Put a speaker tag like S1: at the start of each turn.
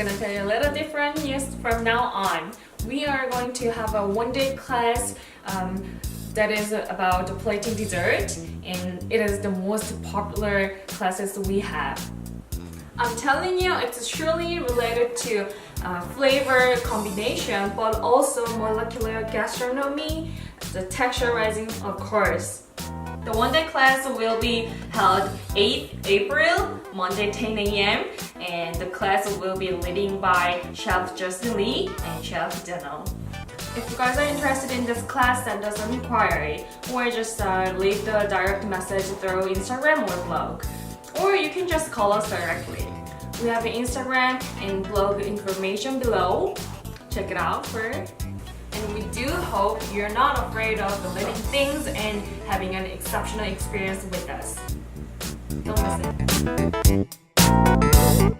S1: gonna tell you a little different news from now on. We are going to have a one-day class that is about plating dessert, and it is the most popular classes we have. I'm telling you, it's surely related to flavor combination, but also molecular gastronomy, the texturizing, of course. The one-day class will be held 8th April, Monday 10 a.m. and the class will be leading by Chef Justin Lee and Chef Deno. If you guys are interested in this class, send us an inquiry or just leave the direct message through Instagram or blog. Or you can just call us directly. We have an Instagram and blog information below. Check it out first. And we do hope you're not afraid of learning things and having an exceptional experience with us. Don't miss it.